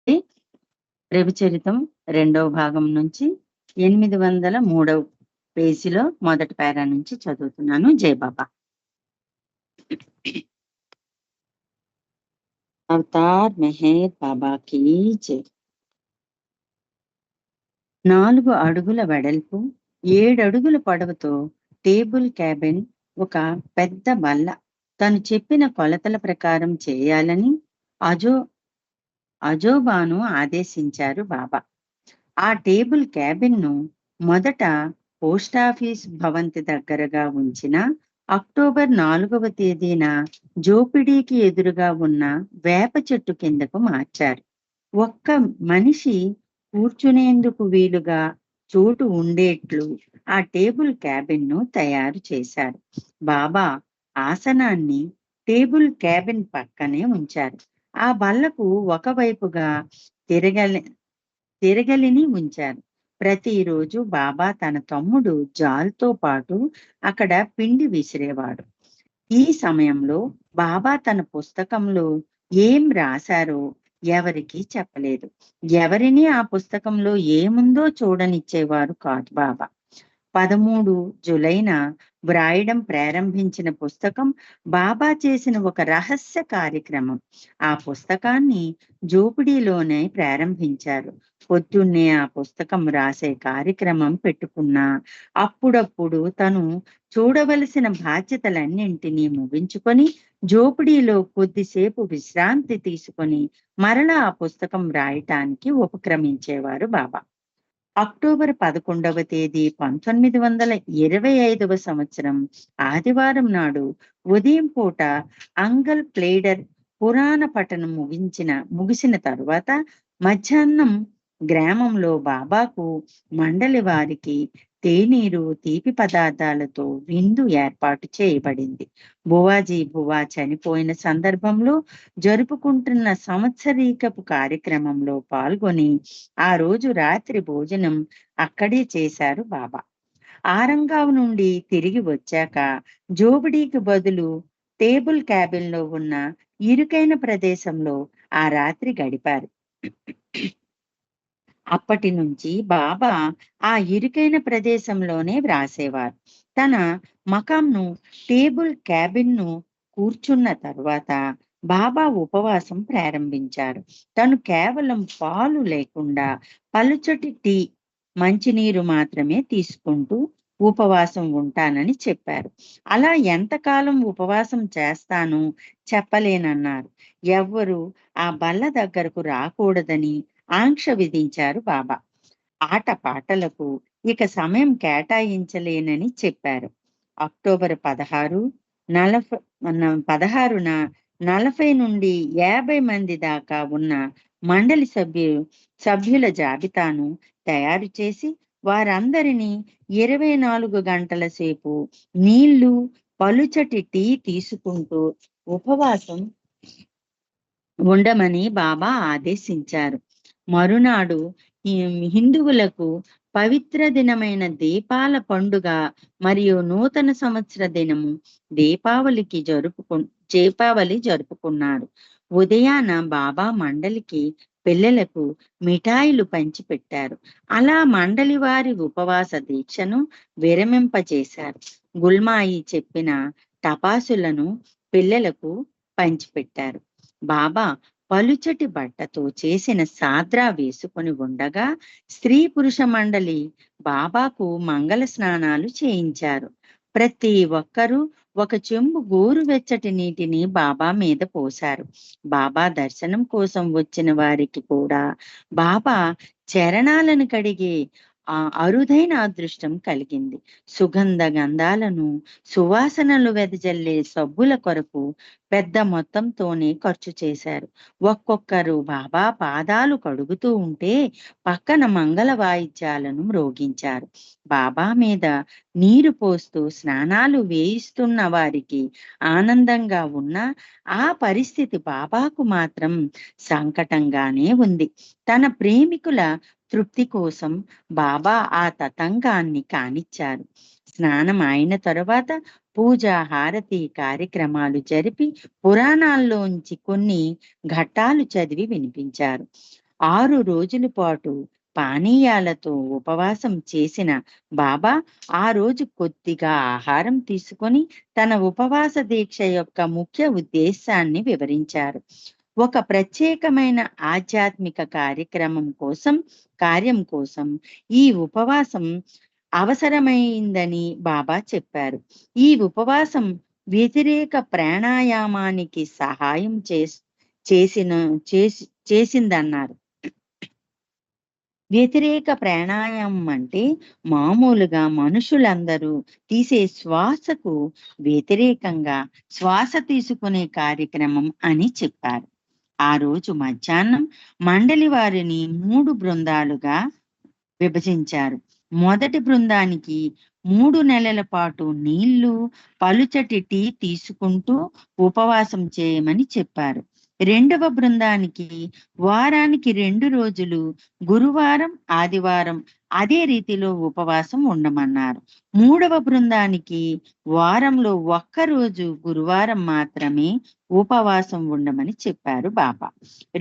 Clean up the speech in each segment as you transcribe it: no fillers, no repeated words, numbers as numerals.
ప్రభుచరితం రెండవ భాగం నుంచి 803వ పేజీలో మొదటి పేరా నుంచి చదువుతున్నాను. జై బాబా. అవతార్ మెహర్ బాబాకి జై. 4 అడుగుల వెడల్పు, 7 అడుగుల పొడవుతో టేబుల్ క్యాబిన్, ఒక పెద్ద బల్ల తను చెప్పిన కొలతల ప్రకారం చేయాలని అజోబాను ఆదేశించారు బాబా. ఆ టేబుల్ క్యాబిన్ ను మొదట పోస్టాఫీస్ భవంతి దగ్గరగా ఉంచిన అక్టోబర్ 4వ తేదీన జోపిడీకి ఎదురుగా ఉన్న వేప చెట్టు కిందకు మార్చారు. ఒక్క మనిషి కూర్చునేందుకు వీలుగా చోటు ఉండేట్లు ఆ టేబుల్ క్యాబిన్ ను తయారు చేశారు. బాబా ఆసనాన్ని టేబుల్ క్యాబిన్ పక్కనే ఉంచారు. ఆ బల్లకు ఒకవైపుగా తిరగలిని ఉంచారు. ప్రతిరోజు బాబా తన తమ్ముడు జాల్తో పాటు అక్కడ పిండి విసిరేవాడు. ఈ సమయంలో బాబా తన పుస్తకంలో ఏం రాశారో ఎవరికీ చెప్పలేదు. ఎవరిని ఆ పుస్తకంలో ఏముందో చూడనిచ్చేవారు కాదు బాబా. 13 జూలైన వ్రాయడం ప్రారంభించిన పుస్తకం బాబా చేసిన ఒక రహస్య కార్యక్రమం. ఆ పుస్తకాన్ని జోపిడీలోనే ప్రారంభించారు. పొద్దున్నే ఆ పుస్తకం రాసే కార్యక్రమం పెట్టుకున్నా అప్పుడప్పుడు తను చూడవలసిన బాధ్యతలన్నింటినీ ముగించుకొని జోపిడీలో కొద్దిసేపు విశ్రాంతి తీసుకొని మరలా ఆ పుస్తకం రాయటానికి ఉపక్రమించేవారు బాబా. అక్టోబర్ 11వ తేదీ 1925వ సంవత్సరం ఆదివారం నాడు ఉదయం పూట అంగల్ ప్లేడర్ పురాణ పఠనం ముగిసిన తరువాత మధ్యాహ్నం గ్రామంలో బాబాకు మండలి వారికి తేనీరు, తీపి పదార్థాలతో విందు ఏర్పాటు చేయబడింది. బువాజీ బువా చనిపోయిన సందర్భంలో జరుపుకుంటున్న సంవత్సరీకపు కార్యక్రమంలో పాల్గొని ఆ రోజు రాత్రి భోజనం అక్కడే చేశారు బాబా. ఆరంగావ్ నుండి తిరిగి వచ్చాక జోబిడీకి బదులు టేబుల్ క్యాబిన్ లో ఉన్న ఇరుకైన ప్రదేశంలో ఆ రాత్రి గడిపారు. అప్పటి నుంచి బాబా ఆ ఇరుకైన ప్రదేశంలోనే వ్రాసేవారు. తన మకాంను టేబుల్ క్యాబిన్ ను కూర్చున్న తర్వాత బాబా ఉపవాసం ప్రారంభించారు. తను కేవలం పాలు లేకుండా పలుచటి టీ, మంచినీరు మాత్రమే తీసుకుంటూ ఉపవాసం ఉంటానని చెప్పారు. అలా ఎంతకాలం ఉపవాసం చేస్తానో చెప్పలేనన్నారు. ఎవ్వరూ ఆ బల్ల దగ్గరకు రాకూడదని ఆంక్ష విధించారు బాబా. ఆటపాటలకు ఇక సమయం కేటాయించలేనని చెప్పారు. అక్టోబర్ 16న 40 నుండి 50 మంది దాకా ఉన్న మండలి సభ్యుల జాబితాను తయారు చేసి వారందరినీ 24 గంటల సేపు నీళ్లు, పలుచటి టీ తీసుకుంటూ ఉపవాసం ఉండమని బాబా ఆదేశించారు. మరునాడు హిందువులకు పవిత్ర దినమైన దీపాల పండుగ మరియు నూతన సంవత్సర దినము దీపావళి జరుపుకున్నారు. ఉదయాన బాబా మండలికి పిల్లలకు మిఠాయిలు పంచిపెట్టారు. అలా మండలి వారి ఉపవాస దీక్షను విరమింపచేశారు. గుల్మాయి చెప్పిన టపాసులను పిల్లలకు పంచిపెట్టారు. బాబా పలుచటి బట్టతో చేసిన సాద్రా వేసుకొని ఉండగా స్త్రీ పురుష మండలి బాబాకు మంగళ స్నానాలు చేయించారు. ప్రతి ఒక్కరూ ఒక చెంబు గోరువెచ్చటి నీటిని బాబా మీద పోశారు. బాబా దర్శనం కోసం వచ్చిన వారికి కూడా బాబా చరణాలను కడిగే అరుదైన అదృష్టం కలిగింది. సుగంధ గంధాలను, సువాసనలు వెదజల్లే సబ్బుల కొరకు పెద్ద మొత్తంతోనే ఖర్చు చేశారు. ఒక్కొక్కరు బాబా పాదాలు కడుగుతూ ఉంటే పక్కన మంగళ వాయిద్యాలను మ్రోగించారు. బాబా మీద నీరు పోస్తూ స్నానాలు వేయిస్తున్న వారికి ఆనందంగా ఉన్నా ఆ పరిస్థితి బాబాకు మాత్రం సంకటంగానే ఉంది. తన ప్రేమికుల తృప్తి కోసం బాబా ఆ తతంగాన్ని కానిచ్చారు. స్నానం అయిన తరువాత పూజ, హారతి కార్యక్రమాలు జరిపి పురాణాల్లోంచి కొన్ని ఘట్టాలు చదివి వినిపించారు. 6 రోజుల పాటు పానీయాలతో ఉపవాసం చేసిన బాబా ఆ రోజు కొద్దిగా ఆహారం తీసుకొని తన ఉపవాస దీక్ష యొక్క ముఖ్య ఉద్దేశాన్ని వివరించారు. ఒక ప్రత్యేకమైన ఆధ్యాత్మిక కార్యం కోసం ఈ ఉపవాసం అవసరమైందని బాబా చెప్పారు. ఈ ఉపవాసం వ్యతిరేక ప్రాణాయామానికి సహాయం చేసిన చేసిందన్నారు. వ్యతిరేక ప్రాణాయామం అంటే మామూలుగా మనుషులందరూ తీసే శ్వాసకు వ్యతిరేకంగా శ్వాస తీసుకునే కార్యక్రమం అని చెప్పారు. ఆ రోజు మధ్యాహ్నం మండలి వారిని 3 బృందాలుగా విభజించారు. మొదటి బృందానికి 3 నెలల పాటు నీళ్లు, పలుచటి టీ తీసుకుంటూ ఉపవాసం చేయమని చెప్పారు. రెండవ బృందానికి వారానికి 2 రోజులు గురువారం, ఆదివారం అదే రీతిలో ఉపవాసం ఉండమన్నారు. మూడవ బృందానికి వారంలో ఒక్కరోజు గురువారం మాత్రమే ఉపవాసం ఉండమని చెప్పారు బాబా.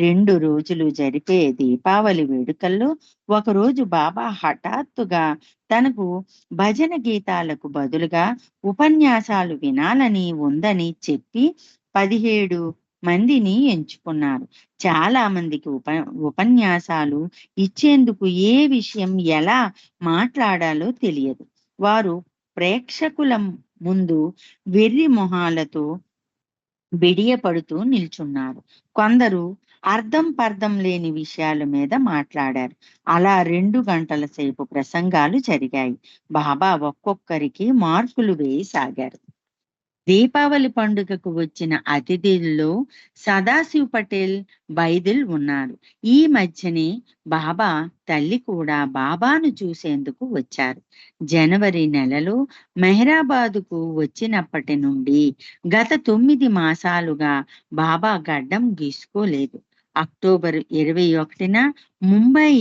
2 రోజులు జరిపే దీపావళి వేడుకల్లో ఒకరోజు బాబా హఠాత్తుగా తనకు భజన గీతాలకు బదులుగా ఉపన్యాసాలు వినాలని ఉందని చెప్పి 17 మందిని ఎంచుకున్నారు. చాలా మందికి ఉపన్యాసాలు ఇచ్చేందుకు ఏ విషయం ఎలా మాట్లాడాలో తెలియదు. వారు ప్రేక్షకుల ముందు వెర్రి మొహాలతో బిడియపడుతూ నిల్చున్నారు. కొందరు అర్థం పర్థం లేని విషయాల మీద మాట్లాడారు. అలా 2 గంటల సేపు ప్రసంగాలు జరిగాయి. బాబా ఒక్కొక్కరికి మార్కులు వేయసాగారు. దీపావళి పండుగకు వచ్చిన అతిథుల్లో సదాశివ్ పటేల్, బైదిల్ ఉన్నారు. ఈ మధ్యనే బాబా తల్లి కూడా బాబాను చూసేందుకు వచ్చారు. జనవరి నెలలో మెహరాబాదుకు వచ్చినప్పటి నుండి గత 9 మాసాలుగా బాబా గడ్డం గీసుకోలేదు. అక్టోబర్ 21న ముంబై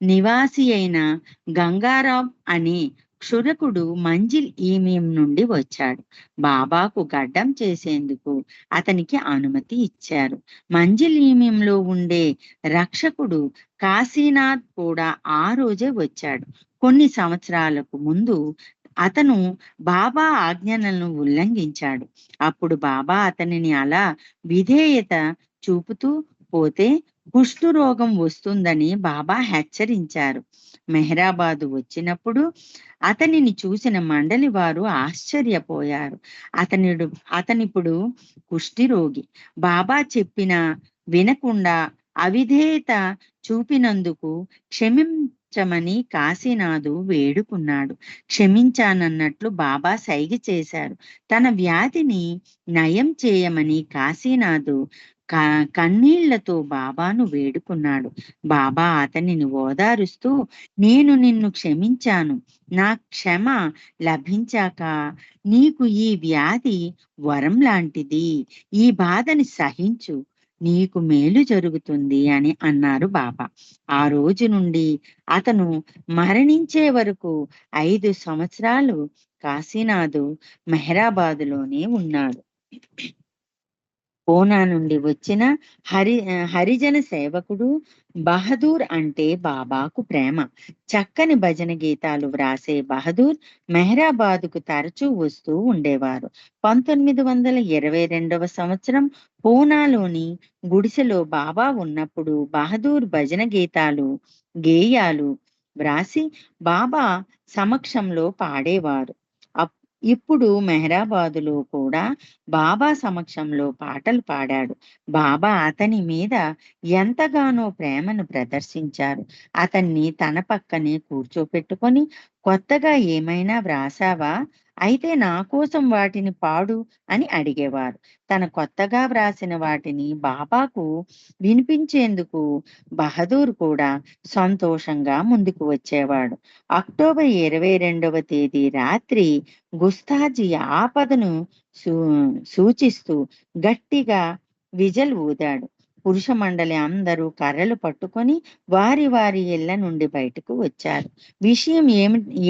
నివాసి అయిన గంగారాం అనే క్షురకుడు మంజిల్ ఈమీం నుండి వచ్చాడు. బాబాకు గడ్డం చేసేందుకు అతనికి అనుమతి ఇచ్చారు. మంజిల్ ఈమీంలో ఉండే రక్షకుడు కాశీనాథ్ కూడా ఆ రోజే వచ్చాడు. కొన్ని సంవత్సరాలకు ముందు అతను బాబా ఆజ్ఞలను ఉల్లంఘించాడు. అప్పుడు బాబా అతనిని అలా విధేయత చూపుతూ పోతే కుష్ఠరోగం వస్తుందని బాబా హెచ్చరించారు. మెహరాబాదు వచ్చినప్పుడు అతనిని చూసిన మండలి వారు ఆశ్చర్యపోయారు. అతనిప్పుడు కుష్ఠిరోగి. బాబా చెప్పిన వినకుండా అవిధేయత చూపినందుకు క్షమించమని కాశీనాథు వేడుకున్నాడు. క్షమించానన్నట్లు బాబా సైగ చేశారు. తన వ్యాధిని నయం చేయమని కాశీనాథు కన్నీళ్లతో బాబాను వేడుకున్నాడు. బాబా అతనిని ఓదారుస్తూ, నేను నిన్ను క్షమించాను. నా క్షమ లభించాక నీకు ఈ వ్యాధి వరం లాంటిది. ఈ బాధని సహించు, నీకు మేలు జరుగుతుంది అని అన్నారు బాబా. ఆ రోజు నుండి అతను మరణించే వరకు 5 సంవత్సరాలు కాశీనాథు మెహరాబాదులోనే ఉన్నాడు. పూనా నుండి వచ్చిన హరిజన సేవకుడు బహదూర్ అంటే బాబాకు ప్రేమ. చక్కని భజన గీతాలు వ్రాసే బహదూర్ మెహరాబాదుకు తరచూ వస్తూ ఉండేవారు. 1922వ సంవత్సరం పూనాలోని గుడిసెలో బాబా ఉన్నప్పుడు బహదూర్ భజన గేయాలు వ్రాసి బాబా సమక్షంలో పాడేవారు. ఇప్పుడు మెహరాబాదులో కూడా బాబా సమక్షంలో పాటలు పాడాడు. బాబా అతని మీద ఎంతగానో ప్రేమను ప్రదర్శించారు. అతన్ని తన పక్కనే కూర్చోపెట్టుకొని, కొత్తగా ఏమైనా వ్రాసావా? అయితే నా కోసం వాటిని పాడు అని అడిగేవారు. తన కొత్తగా వ్రాసిన వాటిని బాబాకు వినిపించేందుకు బహదూర్ కూడా సంతోషంగా ముందుకు వచ్చేవాడు. అక్టోబర్ 22వ తేదీ రాత్రి గుస్తాజీ ఆపదను సూచిస్తూ గట్టిగా విజల్ ఊదాడు. పురుష మండలి అందరూ కర్రలు పట్టుకొని వారి వారి ఇళ్ల నుండి బయటకు వచ్చారు. విషయం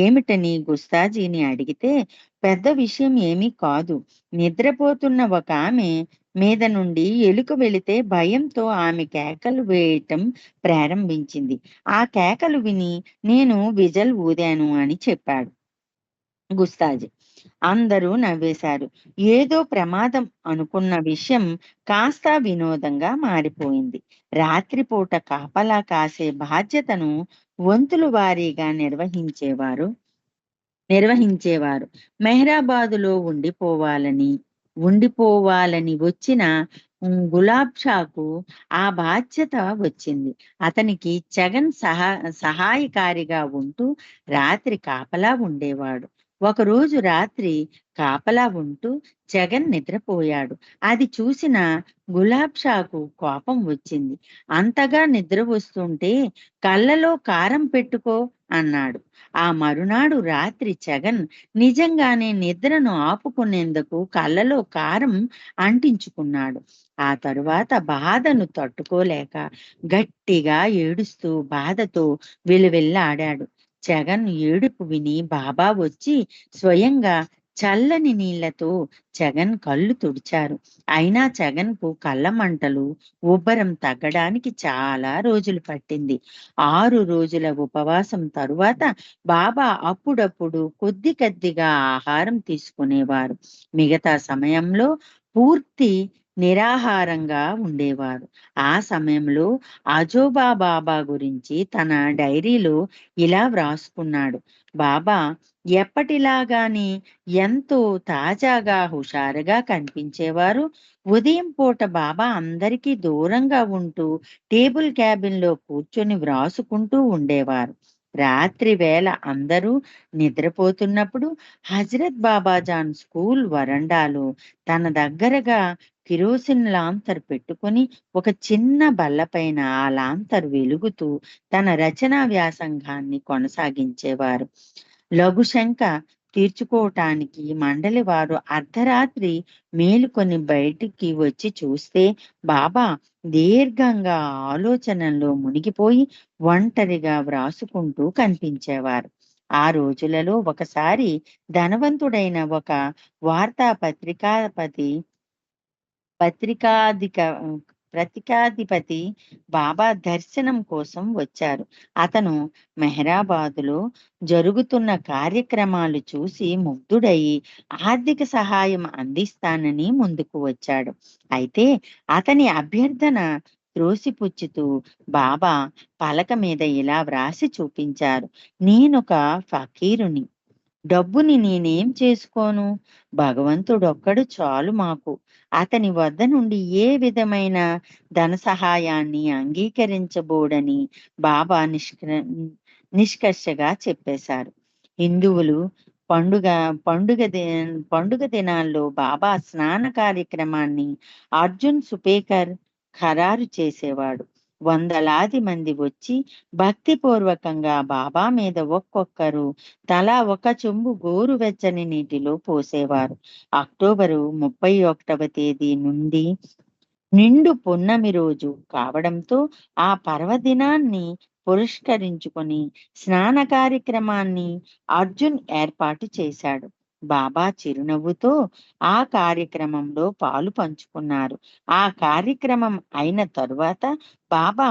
ఏమిటని గుస్తాజీని అడిగితే, పెద్ద విషయం ఏమీ కాదు. నిద్రపోతున్న ఒక ఆమె మీద నుండి ఎలుక వెళితే భయంతో ఆమె కేకలు వేయటం ప్రారంభించింది. ఆ కేకలు విని నేను విజల్ ఊదాను అని చెప్పాడు గుస్తాజీ. అందరూ నవ్వేశారు. ఏదో ప్రమాదం అనుకున్న విషయం కాస్త వినోదంగా మారిపోయింది. రాత్రిపూట కాపలా కాసే బాధ్యతను వంతుల వారీగా నిర్వహించేవారు. మెహరాబాదులో ఉండిపోవాలని వచ్చిన గులాబ్ షాకు ఆ బాధ్యత వచ్చింది. అతనికి జగన్ సహాయకారిగా ఉంటూ రాత్రి కాపలా ఉండేవాడు. ఒకరోజు రాత్రి కాపలా ఉంటూ జగన్ నిద్రపోయాడు. అది చూసిన గులాబ్ షాకు కోపం వచ్చింది. అంతగా నిద్ర వస్తుంటే కళ్ళలో కారం పెట్టుకో అన్నాడు. ఆ మరునాడు రాత్రి జగన్ నిజంగానే నిద్రను ఆపుకునేందుకు కళ్ళలో కారం అంటించుకున్నాడు. ఆ తరువాత బాధను తట్టుకోలేక గట్టిగా ఏడుస్తూ బాధతో విలవిల్లాడాడు. జగన్ ఏడుపు విని బాబా వచ్చి స్వయంగా చల్లని నీళ్లతో జగన్ కళ్ళు తుడిచారు. అయినా జగన్కు కళ్ళ మంటలు, ఉబ్బరం తగ్గడానికి చాలా రోజులు పట్టింది. 6 రోజుల ఉపవాసం తరువాత బాబా అప్పుడప్పుడు కొద్ది కొద్దిగా ఆహారం తీసుకునేవారు. మిగతా సమయంలో పూర్తి నిరాహారంగా ఉండేవారు. ఆ సమయంలో అజోబా బాబా గురించి తన డైరీలో ఇలా వ్రాసుకున్నాడు. బాబా ఎప్పటిలాగానే ఎంతో తాజాగా హుషారుగా కనిపించేవారు. ఉదయం పూట బాబా అందరికీ దూరంగా ఉంటూ టేబుల్ క్యాబిన్లో కూర్చొని వ్రాసుకుంటూ ఉండేవారు. రాత్రి వేళ అందరూ నిద్రపోతున్నప్పుడు హజరత్ బాబాజాన్ స్కూల్ వరండాలో తన దగ్గరగా కిరోసిన్ లాంతర్ పెట్టుకొని ఒక చిన్న బల్లపైన ఆ లాంతర్ వెలుగుతూ తన రచనా వ్యాసంగాన్ని కొనసాగించేవారు. లఘుశంక తీర్చుకోవటానికి మండలి వారు అర్ధరాత్రి మేలుకొని బయటికి వచ్చి చూస్తే బాబా దీర్ఘంగా ఆలోచనల్లో మునిగిపోయి ఒంటరిగా వ్రాసుకుంటూ కనిపించేవారు. ఆ రోజులలో ఒకసారి ధనవంతుడైన ఒక వార్తా పత్రికాధిక ప్రతికాధిపతి బాబా దర్శనం కోసం వచ్చారు. అతను మెహరాబాదులో జరుగుతున్న కార్యక్రమాలు చూసి ముగ్ధుడయి ఆర్థిక సహాయం అందిస్తానని ముందుకు వచ్చాడు. అయితే అతని అభ్యర్థన త్రోసిపుచ్చుతూ బాబా పలక మీద ఇలా వ్రాసి చూపించారు. నేనొక ఫకీరుని. డబ్బుని నేనేం చేసుకోను. భగవంతుడొక్కడు చాలు మాకు. అతని వద్ద నుండి ఏ విధమైన ధన సహాయాన్ని అంగీకరించబోడని బాబా నిష్కర్షగా చెప్పేశారు. హిందువులు పండుగ పండుగ ది పండుగ దినాల్లో బాబా స్నాన కార్యక్రమాన్ని అర్జున్ సుపేకర్ ఖరారు చేసేవాడు. వందలాది మంది వచ్చి భక్తిపూర్వకంగా బాబా మీద ఒక్కొక్కరు తలా ఒక చెంబు గోరువెచ్చని నీటిలో పోసేవారు. అక్టోబరు 31వ తేదీ నుండి నిండు పున్నమి రోజు కావడంతో ఆ పర్వదినాన్ని పురస్కరించుకొని స్నాన కార్యక్రమాన్ని అర్జున్ ఏర్పాటు చేశాడు. బాబా చిరునవ్వుతో ఆ కార్యక్రమంలో పాలు పంచుకున్నారు. ఆ కార్యక్రమం అయిన తరువాత బాబా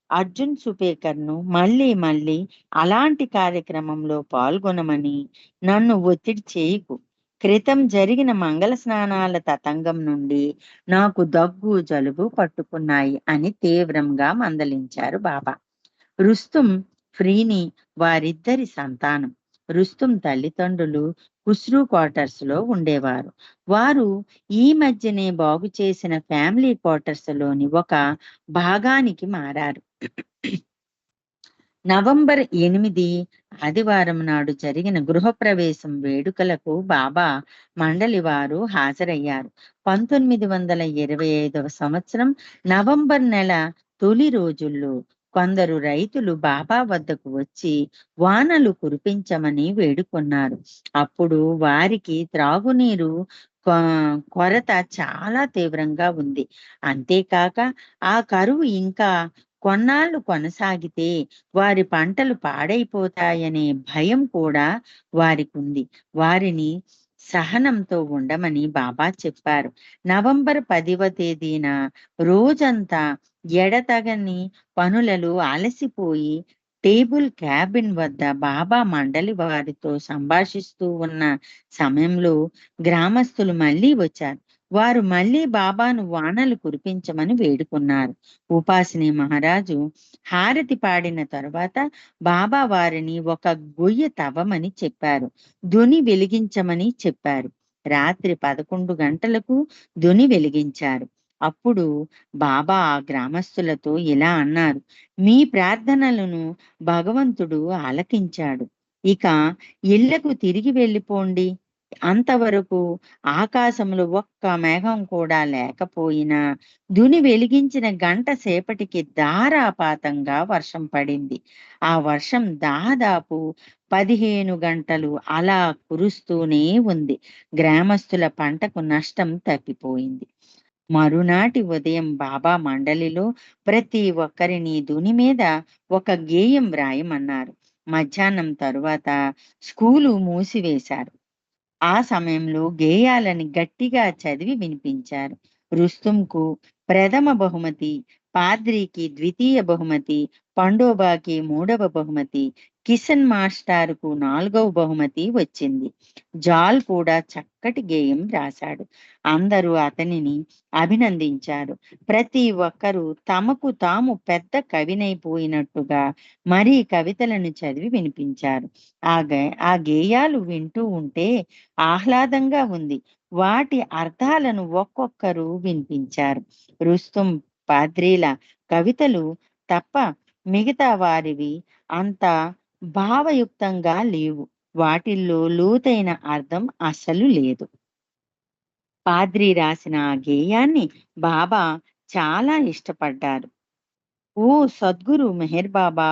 అర్జున్ సుపేకర్ను మళ్ళీ మళ్ళీ అలాంటి కార్యక్రమంలో పాల్గొనమని నన్ను ఒత్తిడి చేయకు. క్రితం జరిగిన మంగళ స్నానాల తతంగం నుండి నాకు దగ్గు జలుబు పట్టుకున్నాయి అని తీవ్రంగా మందలించారు బాబా. రుస్తుం ఫ్రీని వారిద్దరి సంతానం. రుస్తుం తల్లిదండ్రులు ఖుస్రూ క్వార్టర్స్ లో ఉండేవారు. వారు ఈ మధ్యనే బాగు చేసిన ఫ్యామిలీ క్వార్టర్స్ లోని ఒక భాగానికి మారారు. నవంబర్ 8 ఆదివారం నాడు జరిగిన గృహప్రవేశం వేడుకలకు బాబా మండలి వారు హాజరయ్యారు. 1925వ సంవత్సరం నవంబర్ నెల తొలి రోజుల్లో కొందరు రైతులు బాబా వద్దకు వచ్చి వానలు కురిపించమని వేడుకొన్నారు. అప్పుడు వారికి త్రాగునీరు కొరత చాలా తీవ్రంగా ఉంది. అంతేకాక ఆ కరువు ఇంకా కొన్నాళ్ళు కొనసాగితే వారి పంటలు పాడైపోతాయనే భయం కూడా వారికుంది. వారిని సహనంతో ఉండమని బాబా చెప్పారు. నవంబర్ 10వ తేదీన రోజంతా ఎడతెగని పనులలో అలసిపోయి టేబుల్ క్యాబిన్ వద్ద బాబా మండలి వారితో సంభాషిస్తూ ఉన్న సమయంలో గ్రామస్తులు మళ్ళీ వచ్చారు. వారు మళ్ళీ బాబాను వానలు కురిపించమని వేడుకున్నారు. ఉపాసిని మహారాజు హారతి పాడిన తరువాత బాబా వారిని ఒక గొయ్యి తవ్వమని చెప్పారు. ధ్వని వెలిగించమని చెప్పారు. రాత్రి 11 గంటలకు ధ్వని వెలిగించారు. అప్పుడు బాబా ఆ గ్రామస్తులతో ఇలా అన్నారు: మీ ప్రార్థనలను భగవంతుడు ఆలకించాడు. ఇక ఇళ్లకు తిరిగి వెళ్ళిపోండి. అంతవరకు ఆకాశంలో ఒక్క మేఘం కూడా లేకపోయినా ధ్వని వెలిగించిన గంట సేపటికి ధారాపాతంగా వర్షం పడింది. ఆ వర్షం దాదాపు 15 గంటలు అలా కురుస్తూనే ఉంది. గ్రామస్తుల పంటకు నష్టం తప్పిపోయింది. మరునాటి ఉదయం బాబా మండలిలో ప్రతి ఒక్కరిని ధుని మీద ఒక గేయం వ్రాయమన్నారు. మధ్యాహ్నం తరువాత స్కూలు మూసివేశారు. ఆ సమయంలో గేయాలని గట్టిగా చదివి వినిపించారు. రుస్తుంకు ప్రథమ బహుమతి, పాద్రికి ద్వితీయ బహుమతి, పండోబాకి 3వ బహుమతి, కిషన్ మాస్టారుకు 4వ బహుమతి వచ్చింది. జాల్ కూడా చక్కటి గేయం రాశాడు. అందరూ అతనిని అభినందించారు. ప్రతి ఒక్కరూ తమకు తాము పెద్ద కవినైపోయినట్టుగా మరీ కవితలను చదివి వినిపించారు. ఆ గేయాలు వింటూ ఉంటే ఆహ్లాదంగా ఉంది. వాటి అర్థాలను ఒక్కొక్కరు వినిపించారు. రుస్తుం పాద్రీల కవితలు తప్ప మిగతా వారివి అంత భావయుక్తంగా లేవు. వాటిల్లో లోతైన అర్థం అసలు లేదు. పాద్రి రాసిన ఆ గేయాన్ని బాబా చాలా ఇష్టపడ్డారు. ఓ సద్గురు మెహర్ బాబా,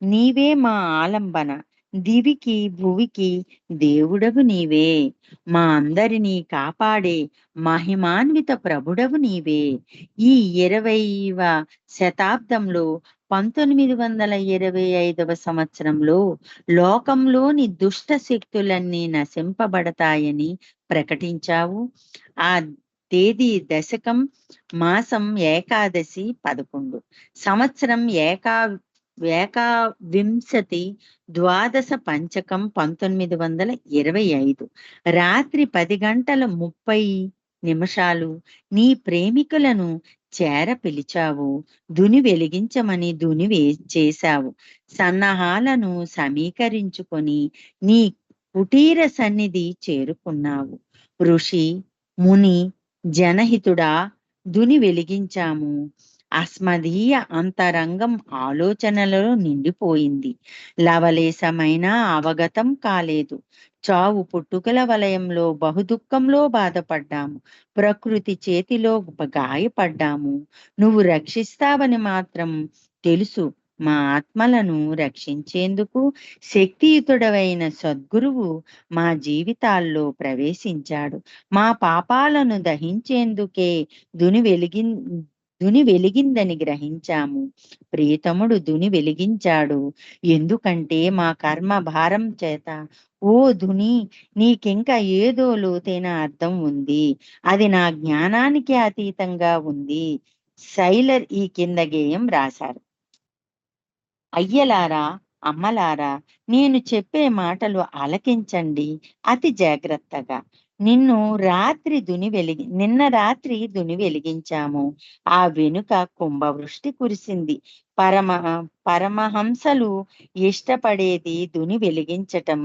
నీవే మా ఆలంబన, దివికి భువికి దేవుడవు నీవే, మా అందరినీ కాపాడే మహిమాన్విత ప్రభుడవు నీవే. ఈ 20వ శతాబ్దంలో 1925వ సంవత్సరంలో లోకంలోని దుష్ట శక్తులన్నీ నశింపబడతాయని ప్రకటించావు. ఆ తేదీ దశకం, మాసం ఏకాదశి 11, సంవత్సరం ఏకావింశతి ద్వాదశ పంచకం 1925, రాత్రి 10 గంటల 30 నిమిషాలు. నీ ప్రేమికులను చేర పిలిచావు. ధుని వెలిగించమని చేశావు. సన్నాహాలను సమీకరించుకొని నీ కుటీర సన్నిధి చేరుకున్నావు. ఋషి, ముని, జనహితుడా, ధుని వెలిగించాము. అస్మదీయ అంతరంగం ఆలోచనలలో నిండిపోయింది. లవలేశమైన అవగతం కాలేదు. చావు పుట్టుకల వలయంలో బహుదుఃఖంలో బాధపడ్డాము. ప్రకృతి చేతిలో గాయపడ్డాము. నువ్వు రక్షిస్తావని మాత్రం తెలుసు. మా ఆత్మలను రక్షించేందుకు శక్తియుతుడవైన సద్గురువు మా జీవితాల్లో ప్రవేశించాడు. మా పాపాలను దహించేందుకే ధుని వెలిగి ధుని వెలిగిందని గ్రహించాము. ప్రియతముడు ధుని వెలిగించాడు. ఎందుకంటే మా కర్మ భారం చేత. ఓ ధుని, నీకింకా ఏదో లోతైన అర్థం ఉంది. అది నా జ్ఞానానికి అతీతంగా ఉంది. సైలర్ ఈ కింద గేయం రాశారు. అయ్యలారా, అమ్మలారా, నేను చెప్పే మాటలు ఆలకించండి అతి జాగ్రత్తగా. నిన్న రాత్రి ధుని వెలిగించాము. ఆ వెనుక కుంభవృష్టి కురిసింది. పరమ పరమహంసలు ఇష్టపడేది ధుని వెలిగించటం.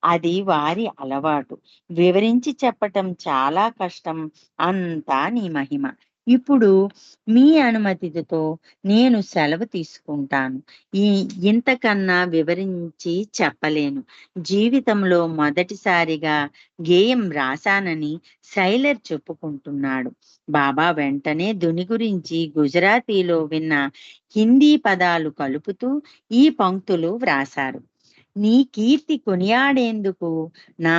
అది వారి అలవాటు. వివరించి చెప్పటం చాలా కష్టం. అంతా నీ మహిమ. ఇప్పుడు మీ అనుమతితో నేను సెలవు తీసుకుంటాను. ఈ ఇంతకన్నా వివరించి చెప్పలేను. జీవితంలో మొదటిసారిగా గేయం రాశానని సైలర్ చెప్పుకుంటున్నాడు. బాబా వెంటనే ధుని గురించి గుజరాతీలో విన్న హిందీ పదాలు కలుపుతూ ఈ పంక్తులు వ్రాశారు. నీ కీర్తి కొనియాడేందుకు నా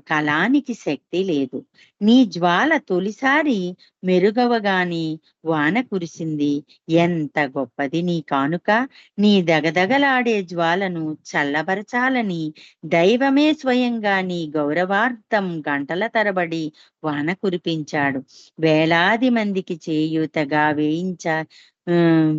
కళానికి శక్తి లేదు. నీ జ్వాల తొలిసారి మెరుగవగాని వాన కురిసింది. ఎంత గొప్పది నీ కానుక! నీ దగదగలాడే జ్వాలను చల్లబరచాలని దైవమే స్వయంగా నీ గౌరవార్థం గంటల తరబడి వాన కురిపించాడు. వేలాది మందికి చేయూతగా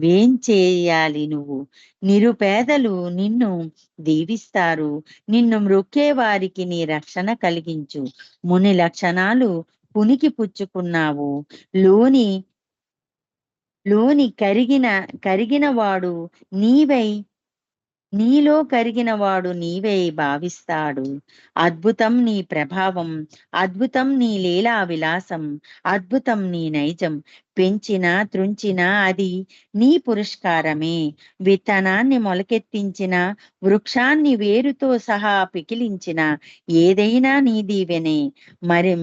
వేంచేయాలి నువ్వు. నిరుపేదలు నిన్ను దీవిస్తారు. నిన్ను మ్రొక్కే వారికి నీ రక్షణ కలిగించు. ముని లక్షణాలు పునికి పుచ్చుకున్నావు. లోని లోని కరిగిన వాడు నీవై నీలో కరిగినవాడు నీవే భావిస్తాడు. అద్భుతం నీ ప్రభావం, అద్భుతం నీ లీలా విలాసం, అద్భుతం నీ నైజం. పెంచినా త్రుంచినా అది నీ పురస్కారమే. విత్తనాన్ని మొలకెత్తించిన, వృక్షాన్ని వేరుతో సహా పికిలించిన ఏదైనా నీ దీవెనే. మరి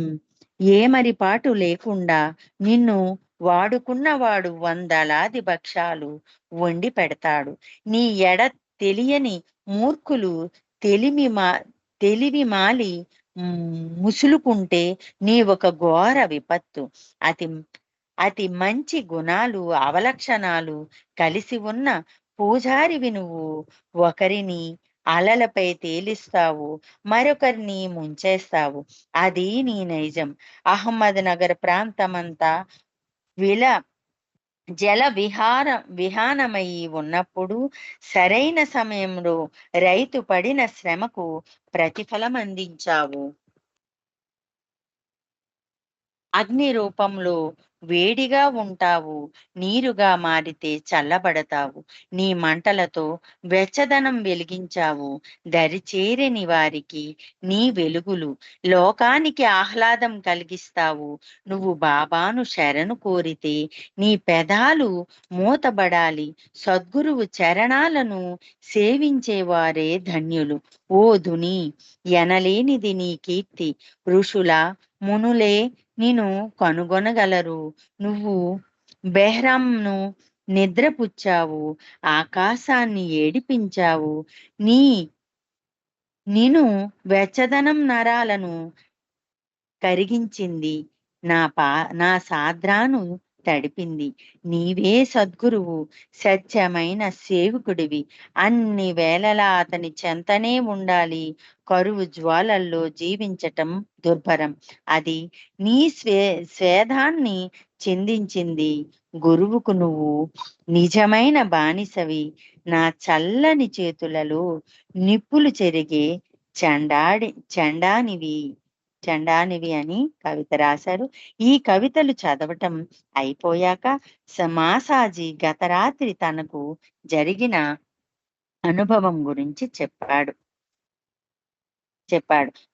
పాటు లేకుండా నిన్ను వాడుకున్నవాడు వందలాది భక్ష్యాలు వండి పెడతాడు. నీ ఎడ తెలియని మూర్ఖులు తెలివి మాలి ముసులుకుంటే నీ ఒక ఘోర విపత్తు. అతి అతి మంచి గుణాలు అవలక్షణాలు కలిసి ఉన్న పూజారివి నువ్వు. ఒకరిని అలలపై తేలిస్తావు, మరొకరిని ముంచేస్తావు. అది నీ నైజం. అహ్మద్ నగర్ ప్రాంతమంతా విల విహానమై ఉన్నప్పుడు సరైన సమయంలో రైతు పడిన శ్రమకు ప్రతిఫలం అందించావు. అగ్ని రూపంలో వేడిగా ఉంటావు. నీరుగా మారితే చల్లబడతావు. నీ మంటలతో వెచ్చదనం వెలిగించావు. దరిచేరని వారికి నీ వెలుగులు లోకానికి ఆహ్లాదం కలిగిస్తావు. నువ్వు బాబాను శరణు కోరితే నీ పెదాలు మూతబడాలి. సద్గురువు చరణాలను సేవించేవారే ధన్యులు. ఓ ధుని, ఎనలేనిది నీ కీర్తి. ఋషుల మునులే నిన్ను కనుగొనగలరు. నువ్వు బెహ్రాంను నిద్రపుచ్చావు, ఆకాశాన్ని ఏడిపించావు. నిన్ను వెచ్చదనం నరాలను కరిగించింది. నా సాద్రాను తడిపింది. నీవే సద్గురువు, సత్యమైన సేవకుడివి. అన్ని వేళలా అతని చెంతనే ఉండాలి. కరువు జ్వాలల్లో జీవించటం దుర్భరం. అది నీ స్వేదాన్ని చిందించింది. గురువుకు నువ్వు నిజమైన బానిసవి. నా చల్లని చేతులలో నిప్పులు చెరిగే చండానివి అని కవిత రాశారు. ఈ కవితలు చదవటం అయిపోయాక మాసాజీ గత రాత్రి తనకు జరిగిన అనుభవం గురించి చెప్పాడు.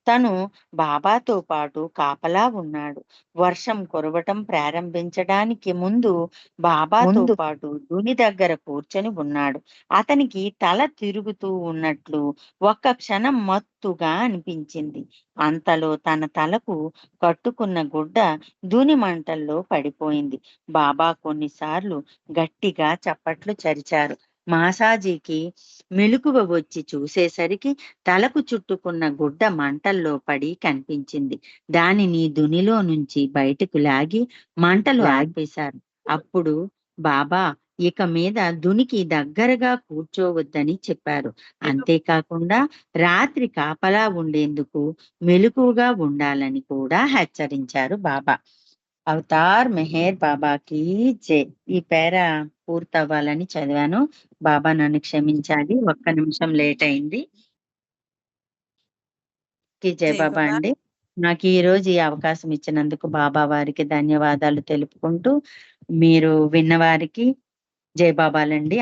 తను బాబాతో పాటు కాపలా ఉన్నాడు. వర్షం కురవటం ప్రారంభించడానికి ముందు బాబాతో పాటు దుని దగ్గర కూర్చొని ఉన్నాడు. అతనికి తల తిరుగుతూ ఉన్నట్లు ఒక్క క్షణం మత్తుగా అనిపించింది. అంతలో తన తలకు కట్టుకున్న గుడ్డ దుని మంటల్లో పడిపోయింది. బాబా కొన్నిసార్లు గట్టిగా చప్పట్లు చరిచారు. మాసాజీకి మెలకువ వచ్చి చూసేసరికి తలకు చుట్టుకున్న గుడ్డ మంటల్లో పడి కనిపించింది. దానిని దునిలో నుంచి బయటకు లాగి మంటలు ఆపేశారు. అప్పుడు బాబా ఇక మీద దునికి దగ్గరగా కూర్చోవద్దని చెప్పారు. అంతేకాకుండా రాత్రి కాపలా ఉండేందుకు మెలకువగా ఉండాలని కూడా హెచ్చరించారు బాబా. అవతార్ మెహర్ బాబాకి జై. ఈ పేర పూర్తవ్వాలని చదివాను. బాబా నన్ను క్షమించాలి, ఒక్క నిమిషం లేట్ అయింది. జై బాబా అండి. నాకు ఈ రోజు ఈ అవకాశం ఇచ్చినందుకు బాబా వారికి ధన్యవాదాలు తెలుపుకుంటూ, మీరు విన్నవారికి జై బాబాలండి.